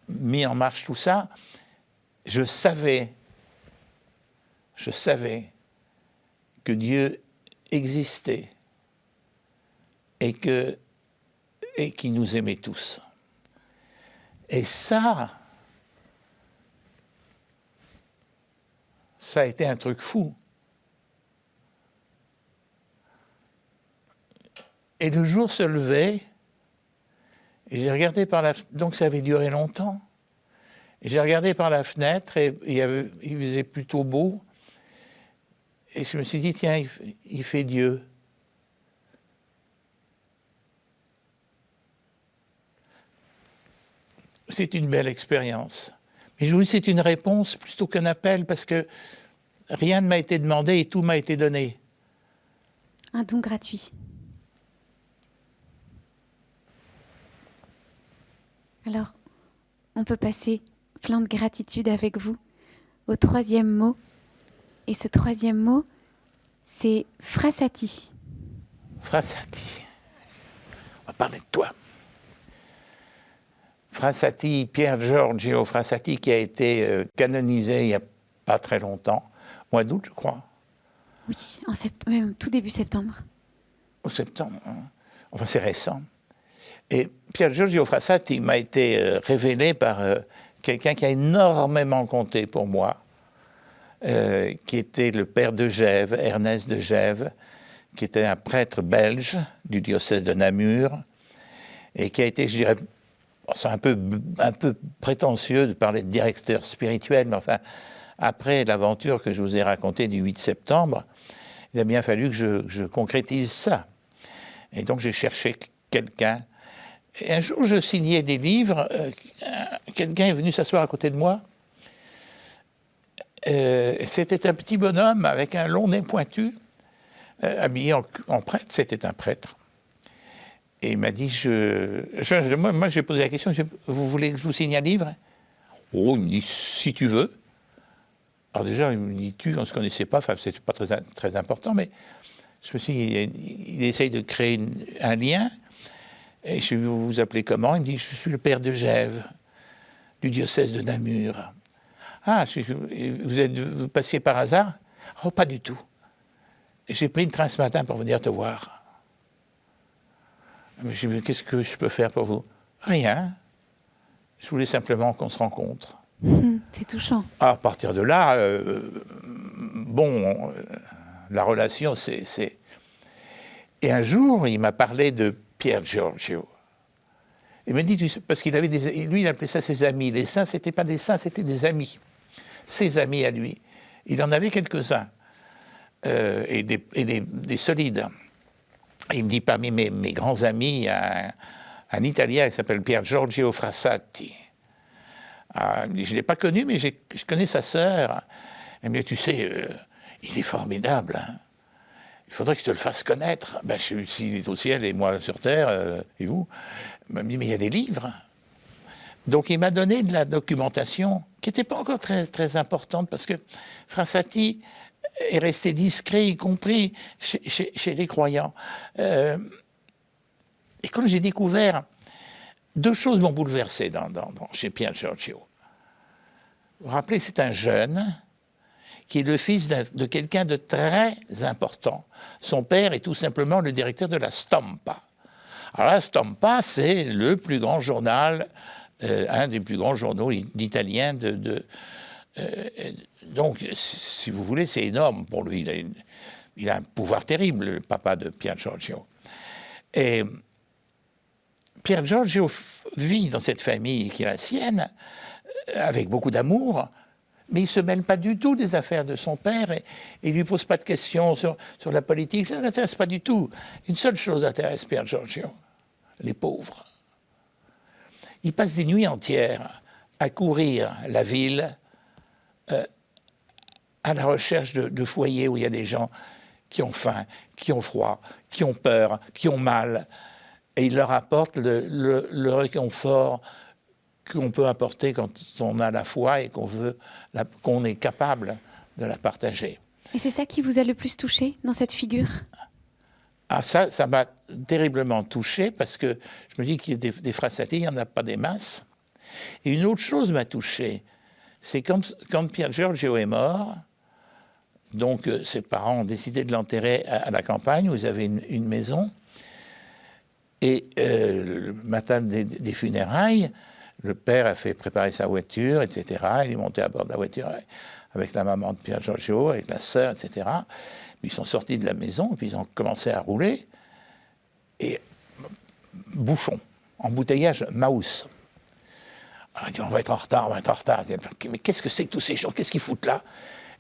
mis en marche tout ça. Je savais que Dieu existait et qu'il nous aimait tous. Et ça a été un truc fou. Et le jour se levait, et j'ai regardé par la fenêtre, donc ça avait duré longtemps. Et j'ai regardé par la fenêtre et il faisait plutôt beau. Et je me suis dit, tiens, il fait Dieu. C'est une belle expérience. Mais je vous dis, c'est une réponse plutôt qu'un appel, parce que rien ne m'a été demandé et tout m'a été donné. Un don gratuit. Alors, on peut passer plein de gratitude avec vous au troisième mot. Et ce troisième mot, c'est Frassati. Frassati. On va parler de toi. Frassati, Pier Giorgio Frassati, qui a été canonisé il n'y a pas très longtemps, mois d'août, je crois. Oui, même tout début septembre. Au septembre, hein. Enfin, c'est récent. Et Pier Giorgio Frassati m'a été révélé par quelqu'un qui a énormément compté pour moi, qui était le père de Gève, Ernest de Gève, qui était un prêtre belge du diocèse de Namur, et qui a été, je dirais, c'est un peu prétentieux de parler de directeur spirituel, mais enfin, après l'aventure que je vous ai racontée du 8 septembre, il a bien fallu que je concrétise ça. Et donc j'ai cherché quelqu'un. Et un jour, je signais des livres, quelqu'un est venu s'asseoir à côté de moi. C'était un petit bonhomme avec un long nez pointu, habillé en prêtre, c'était un prêtre. Et il m'a dit, moi j'ai posé la question, vous voulez que je vous signe un livre? Oh, il me dit, si tu veux. Alors déjà, il me dit tu, on ne se connaissait pas, enfin, c'est pas très important, mais je me suis dit, il essaye de créer un lien. Et je vais vous appeler comment? Il me dit, je suis le père de Gève, du diocèse de Namur. Ah, vous passiez par hasard? Oh, pas du tout. J'ai pris le train ce matin pour venir te voir. Mais je me dis, qu'est-ce que je peux faire pour vous? Rien. Je voulais simplement qu'on se rencontre. C'est touchant. À partir de là, bon, la relation, c'est... Et un jour, il m'a parlé de Pier Giorgio. Il m'a dit, parce qu'il avait lui, il appelait ça ses amis. Les saints, c'était pas des saints, c'était des amis. Ses amis à lui. Il en avait quelques-uns. Et des solides. Et il me dit, parmi mes grands amis, il y a un Italien qui s'appelle Pier Giorgio Frassati. Je ne l'ai pas connu, mais je connais sa sœur. Elle me dit, tu sais, il est formidable. Hein. Il faudrait que je te le fasse connaître. Ben, s'il est au ciel et moi sur terre, et vous? Il m'a dit, mais il y a des livres. Donc il m'a donné de la documentation qui n'était pas encore très, très importante, parce que Frassati est resté discret, y compris chez les croyants. Et quand j'ai découvert, deux choses m'ont bouleversé chez Pier Giorgio. Vous vous rappelez, c'est un jeune qui est le fils de quelqu'un de très important. Son père est tout simplement le directeur de la Stampa. Alors la Stampa, c'est le plus grand journal, un des plus grands journaux d'Italiens. Donc, si vous voulez, c'est énorme pour lui. Il a un pouvoir terrible, le papa de Pier Giorgio. Et Pier Giorgio vit dans cette famille qui est la sienne, avec beaucoup d'amour, mais il ne se mêle pas du tout des affaires de son père et il ne lui pose pas de questions sur la politique. Ça ne l'intéresse pas du tout. Une seule chose intéresse Pier Giorgio, les pauvres. Il passe des nuits entières à courir la ville à la recherche de foyers où il y a des gens qui ont faim, qui ont froid, qui ont peur, qui ont mal. Et il leur apporte le réconfort qu'on peut apporter quand on a la foi et qu'on est capable de la partager. Et c'est ça qui vous a le plus touché dans cette figure? Ah, ça m'a terriblement touché, parce que je me dis qu'il y a des Frassati, il n'y en a pas des masses. Et une autre chose m'a touché, c'est quand Pier Giorgio est mort, donc ses parents ont décidé de l'enterrer à la campagne, où ils avaient une maison, et le matin des funérailles, le père a fait préparer sa voiture, etc. Il est monté à bord de la voiture avec la maman de Pier Giorgio, avec la sœur, etc. Puis ils sont sortis de la maison, puis ils ont commencé à rouler. Et bouchon, embouteillage Maus. Alors il dit, on va être en retard, on va être en retard. Mais qu'est-ce que c'est que tous ces gens? Qu'est-ce qu'ils foutent là?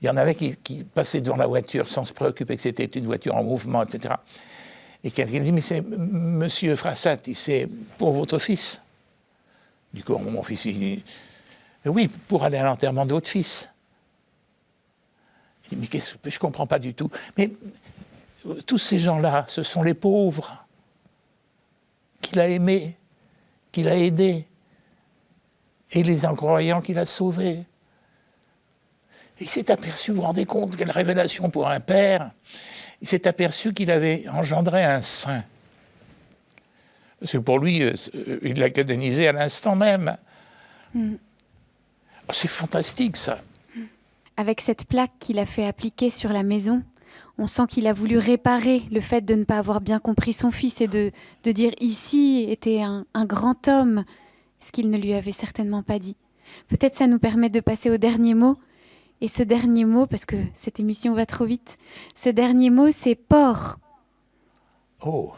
Il y en avait qui passaient devant la voiture sans se préoccuper que c'était une voiture en mouvement, etc. Et quelqu'un dit, mais c'est Monsieur Frassati, c'est pour votre fils. Du coup, mon fils, il dit, oui, pour aller à l'enterrement de votre fils. Il dit, mais qu'est-ce que je ne comprends pas du tout. Mais tous ces gens-là, ce sont les pauvres qu'il a aimés, qu'il a aidés, et les incroyants qu'il a sauvés. Il s'est aperçu, vous vous rendez compte, quelle révélation pour un père, il s'est aperçu qu'il avait engendré un saint. Parce que pour lui, il l'a canonisé à l'instant même. Mm. Oh, c'est fantastique, ça. Avec cette plaque qu'il a fait appliquer sur la maison, on sent qu'il a voulu réparer le fait de ne pas avoir bien compris son fils et de dire ici était un grand homme, ce qu'il ne lui avait certainement pas dit. Peut-être ça nous permet de passer au dernier mot. Et ce dernier mot, parce que cette émission va trop vite, ce dernier mot, c'est porc. Oh.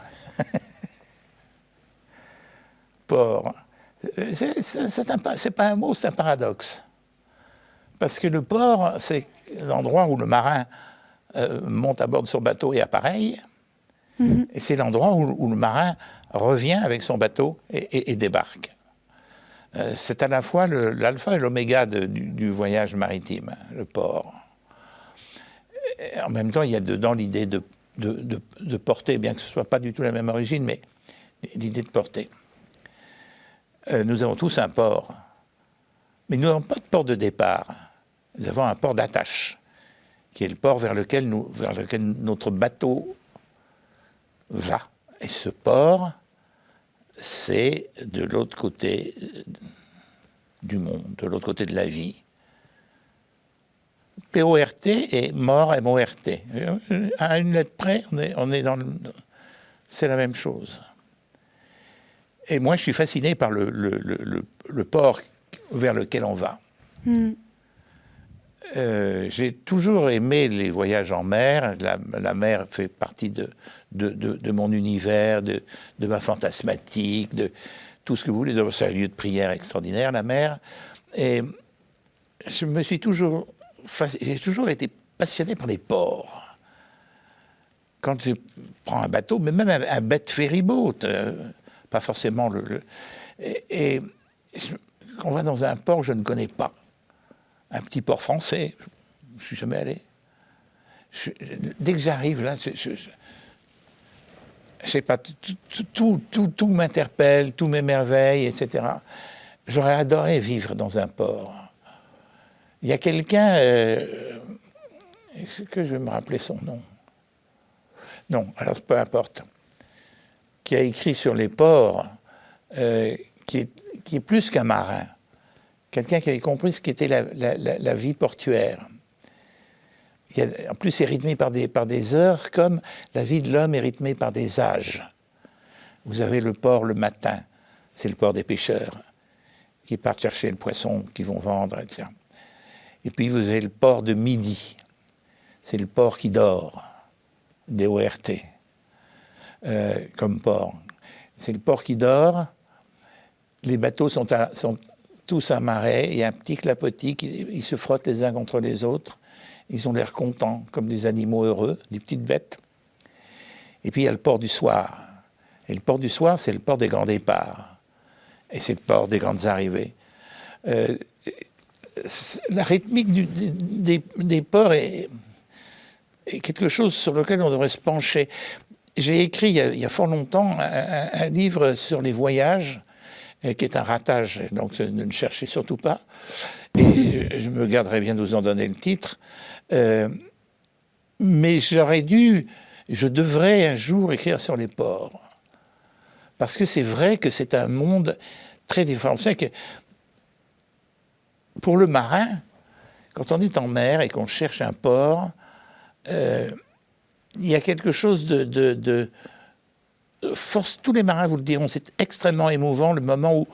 Porc. C'est pas un mot, c'est un paradoxe. Parce que le port, c'est l'endroit où le marin monte à bord de son bateau et appareille. Mm-hmm. Et c'est l'endroit où le marin revient avec son bateau et débarque. C'est à la fois l'alpha et l'oméga du voyage maritime, le port. Et en même temps, il y a dedans l'idée de porter, bien que ce ne soit pas du tout la même origine, mais l'idée de porter. Nous avons tous un port, mais nous n'avons pas de port de départ. nous avons un port d'attache, qui est le port vers lequel notre bateau va. Et ce port, c'est de l'autre côté du monde, de l'autre côté de la vie. P-O-R-T et mort, M-O-R-T. À une lettre près, on est dans le... C'est la même chose. Et moi, je suis fasciné par le port vers lequel on va. J'ai toujours aimé les voyages en mer. La mer fait partie de mon univers, de ma fantasmatique, de tout ce que vous voulez. C'est un lieu de prière extraordinaire, la mer. Et j'ai toujours été passionné par les ports. Quand je prends un bateau, mais même un bête ferryboat, pas forcément on va dans un port que je ne connais pas. Un petit port français, je ne suis jamais allé. Dès que j'arrive là, je sais pas, tout m'interpelle, tout m'émerveille, etc. J'aurais adoré vivre dans un port. Il y a quelqu'un, est-ce que je vais me rappeler son nom? Non, alors peu importe, qui a écrit sur les ports, qui est plus qu'un marin. Quelqu'un qui avait compris ce qu'était la vie portuaire. En plus, c'est rythmé par des heures, comme la vie de l'homme est rythmée par des âges. Vous avez le port le matin, c'est le port des pêcheurs, qui partent chercher le poisson qu'ils vont vendre, etc. Et puis vous avez le port de midi, c'est le port qui dort, D-O-R-T, comme port. C'est le port qui dort, les bateaux sont tous amarrés, il y a un petit clapotis, ils se frottent les uns contre les autres, ils ont l'air contents, comme des animaux heureux, des petites bêtes. Et puis il y a le port du soir. Et le port du soir, c'est le port des grands départs. Et c'est le port des grandes arrivées. La rythmique des ports est quelque chose sur lequel on devrait se pencher. J'ai écrit il y a fort longtemps un livre sur les voyages, qui est un ratage, donc ne le cherchez surtout pas. Et je me garderai bien de vous en donner le titre. Mais je devrais un jour écrire sur les ports. Parce que c'est vrai que c'est un monde très différent. Vous savez que pour le marin, quand on est en mer et qu'on cherche un port, il y a quelque chose de force. Tous les marins vous le diront, c'est extrêmement émouvant le moment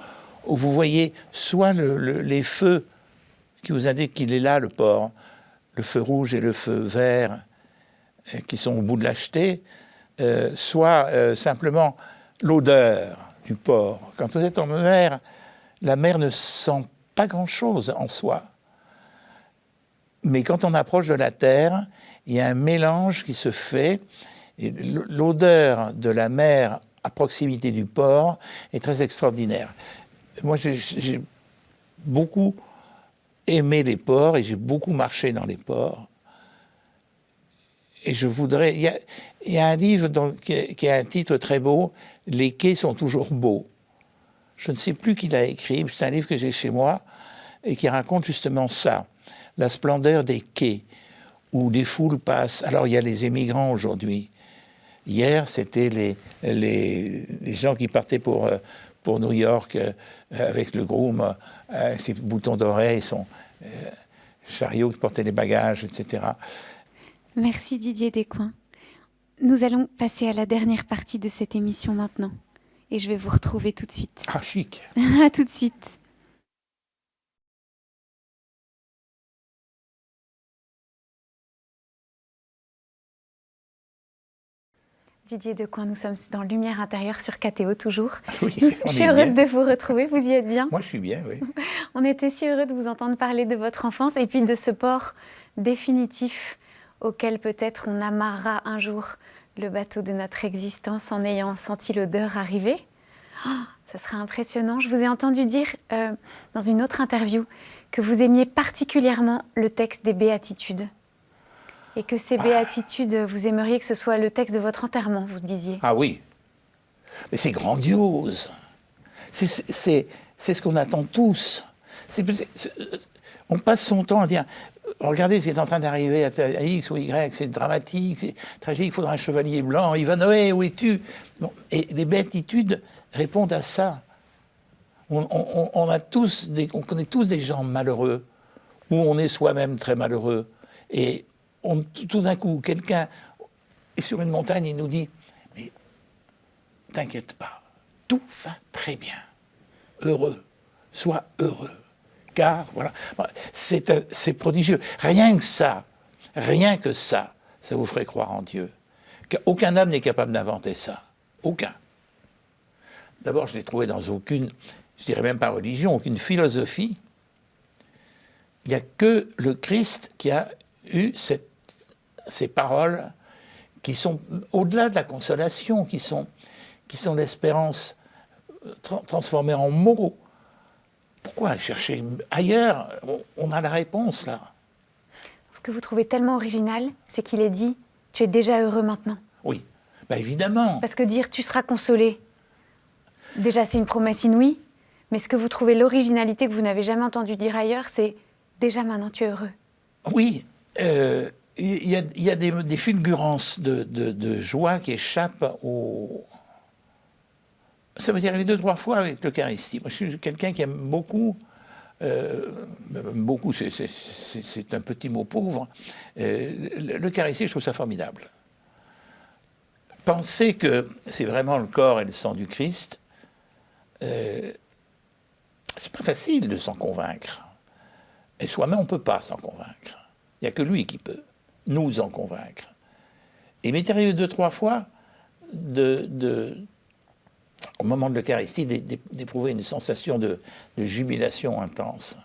où vous voyez soit les feux qui vous indiquent qu'il est là, le port, le feu rouge et le feu vert qui sont au bout de la jetée, soit simplement l'odeur du port. Quand vous êtes en mer, la mer ne sent pas grand-chose en soi. Mais quand on approche de la terre, il y a un mélange qui se fait. Et l'odeur de la mer à proximité du port est très extraordinaire. Moi, j'ai beaucoup aimé les ports et j'ai beaucoup marché dans les ports. Et je voudrais... Il y a un livre qui a un titre très beau, « Les quais sont toujours beaux ». Je ne sais plus qui l'a écrit, c'est un livre que j'ai chez moi et qui raconte justement ça, la splendeur des quais où des foules passent. Alors, il y a les émigrants aujourd'hui. Hier, c'était les gens qui partaient pour New York avec le groom, ses boutons d'oreilles, son chariot qui portait les bagages, etc. Merci Didier Descoings. Nous allons passer à la dernière partie de cette émission maintenant. Et je vais vous retrouver tout de suite. Ah, chic. À tout de suite. Didier Descoings, nous sommes dans Lumière intérieure sur KTO toujours. Oui, je suis heureuse de vous retrouver, vous y êtes bien? Moi je suis bien, oui. On était si heureux de vous entendre parler de votre enfance et puis de ce port définitif auquel peut-être on amarrera un jour le bateau de notre existence en ayant senti l'odeur arriver. Oh, ça sera impressionnant. Je vous ai entendu dire dans une autre interview que vous aimiez particulièrement le texte des Béatitudes. Et que ces béatitudes, vous aimeriez que ce soit le texte de votre enterrement, vous disiez. Ah oui, mais c'est grandiose. C'est ce qu'on attend tous. On passe son temps à dire regardez ce qui est en train d'arriver à X ou Y, c'est dramatique, c'est tragique, il faudra un chevalier blanc, Ivanhoé, où es-tu? Bon, et les béatitudes répondent à ça. On connaît tous des gens malheureux, où on est soi-même très malheureux. Et tout d'un coup, quelqu'un est sur une montagne et nous dit « Mais t'inquiète pas, tout va très bien. Heureux, sois heureux. » Car, voilà, c'est prodigieux. Rien que ça vous ferait croire en Dieu. Aucun homme n'est capable d'inventer ça. Aucun. D'abord, je l'ai trouvé dans aucune, je dirais même pas religion, aucune philosophie. Il n'y a que le Christ qui a eu ces paroles qui sont au-delà de la consolation, qui sont l'espérance transformée en mots. Pourquoi chercher ailleurs? On a la réponse, là. Ce que vous trouvez tellement original, c'est qu'il est dit « Tu es déjà heureux maintenant ». Oui, bah évidemment. Parce que dire « Tu seras consolé », déjà, c'est une promesse inouïe, mais ce que vous trouvez l'originalité que vous n'avez jamais entendu dire ailleurs, c'est « Déjà maintenant, tu es heureux ». Oui, il y a des fulgurances de joie qui échappent au... Ça m'est arrivé 2-3 fois avec l'Eucharistie. Moi, je suis quelqu'un qui aime beaucoup, beaucoup, c'est un petit mot pauvre, l'Eucharistie, je trouve ça formidable. Penser que c'est vraiment le corps et le sang du Christ, c'est pas facile de s'en convaincre. Et soi-même, on ne peut pas s'en convaincre. Il n'y a que lui qui peut nous en convaincre. Et il m'est arrivé 2-3 fois au moment de l'Eucharistie, d'éprouver une sensation de jubilation intense.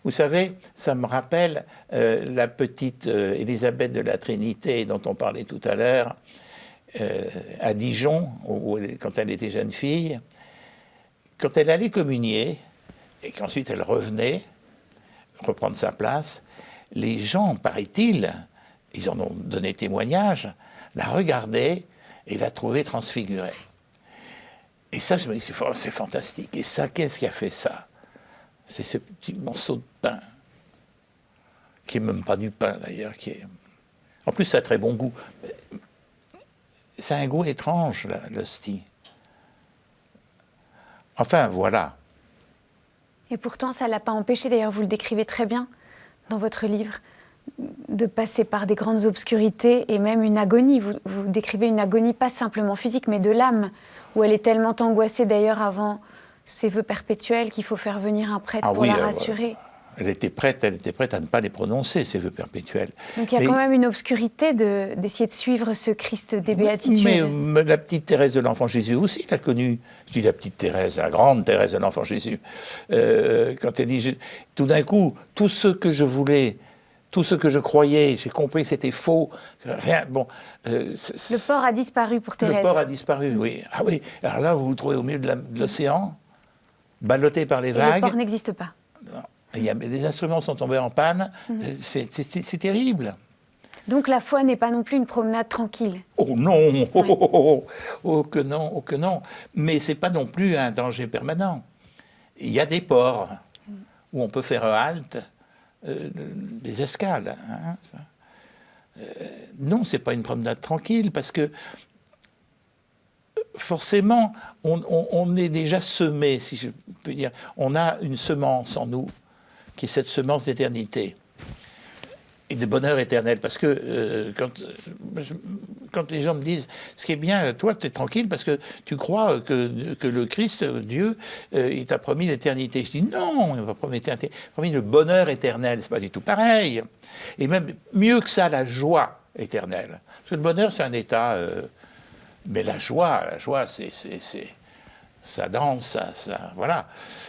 Vous savez, ça me rappelle la petite Élisabeth de la Trinité dont on parlait tout à l'heure, à Dijon, quand elle était jeune fille. Quand elle allait communier, et qu'ensuite elle revenait reprendre sa place, les gens, paraît-il, ils en ont donné témoignage, la regardaient et la trouvaient transfigurée. Et ça, je me dis, c'est fantastique. Et ça, qu'est-ce qui a fait ça? C'est ce petit morceau de pain, qui n'est même pas du pain d'ailleurs, en plus, ça a très bon goût. Ça a un goût étrange, l'hostie. Enfin, voilà. Et pourtant, ça ne l'a pas empêché, d'ailleurs, vous le décrivez très bien dans votre livre, de passer par des grandes obscurités et même une agonie. Vous décrivez une agonie pas simplement physique, mais de l'âme, où elle est tellement angoissée d'ailleurs avant ses vœux perpétuels qu'il faut faire venir un prêtre pour la rassurer. Elle était prête à ne pas les prononcer, ces vœux perpétuels. Donc il y a quand même une obscurité d'essayer de suivre ce Christ des béatitudes. Mais la petite Thérèse de l'Enfant Jésus aussi l'a connue. Je dis la petite Thérèse, la grande Thérèse de l'Enfant Jésus. Quand elle dit, tout d'un coup, tout ce que je voulais, tout ce que je croyais, j'ai compris que c'était faux. Rien. Bon, le port a disparu pour Thérèse. Le port a disparu, oui. Ah oui. Alors là, vous vous trouvez au milieu de l'océan, ballotté par les vagues. Et le port n'existe pas. Non. Les instruments sont tombés en panne. C'est terrible. Donc la foi n'est pas non plus une promenade tranquille. Oh non, oh que non, oh que non. Mais c'est pas non plus un danger permanent. Il y a des ports où on peut faire halte, des escales. Hein. Non, c'est pas une promenade tranquille parce que forcément, on est déjà semé, si je peux dire. On a une semence en nous, qui est cette semence d'éternité et de bonheur éternel. Parce que quand les gens me disent, ce qui est bien, toi, tu es tranquille parce que tu crois que le Christ, Dieu, il t'a promis l'éternité. Je dis non, il m'a promis l'éternité, il m'a promis le bonheur éternel. C'est pas du tout pareil. Et même mieux que ça, la joie éternelle. Parce que le bonheur, c'est un état... mais la joie, c'est ça danse, ça voilà.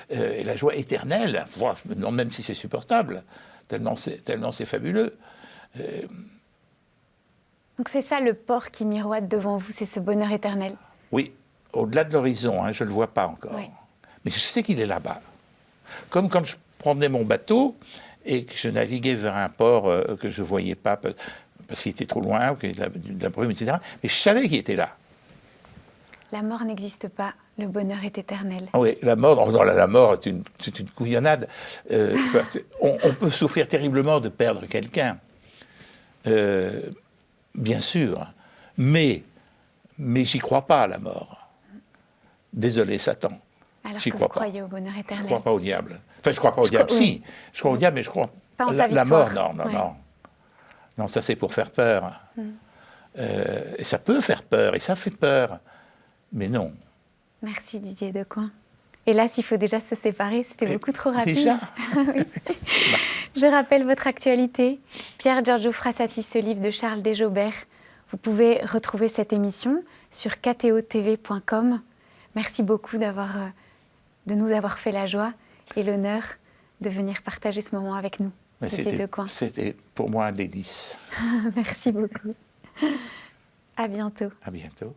Et la joie éternelle, je me demande même si c'est supportable, tellement c'est fabuleux. Donc c'est ça le port qui miroite devant vous, c'est ce bonheur éternel. Oui, au-delà de l'horizon, hein, je ne le vois pas encore. Oui. Mais je sais qu'il est là-bas. Comme quand je prenais mon bateau et que je naviguais vers un port que je ne voyais pas parce qu'il était trop loin, qu'il y avait de la brume, etc. Mais je savais qu'il était là. La mort n'existe pas, le bonheur est éternel. Oui, la mort, oh non, la mort, c'est une couillonnade. On peut souffrir terriblement de perdre quelqu'un, bien sûr, mais j'y crois pas à la mort. Désolé, Satan. Alors J'y que crois vous croyez au bonheur Je éternel. ne crois pas au diable. Enfin, je ne crois pas au diable, si. Je crois au diable, mais je crois pas en sa la mort, victoire. non, non, Ouais. non. Non, ça c'est pour faire peur. Et ça peut faire peur, et ça fait peur. Mais non. Merci Didier Decoing. Et là, s'il faut déjà se séparer, c'était beaucoup trop rapide. Déjà Oui. Je rappelle votre actualité. Pier Giorgio Frassati, ce livre de Charles Desjaubert. Vous pouvez retrouver cette émission sur ktotv.com. Merci beaucoup de nous avoir fait la joie et l'honneur de venir partager ce moment avec nous. Didier Decoing. C'était pour moi un délice. Merci beaucoup. À bientôt. À bientôt.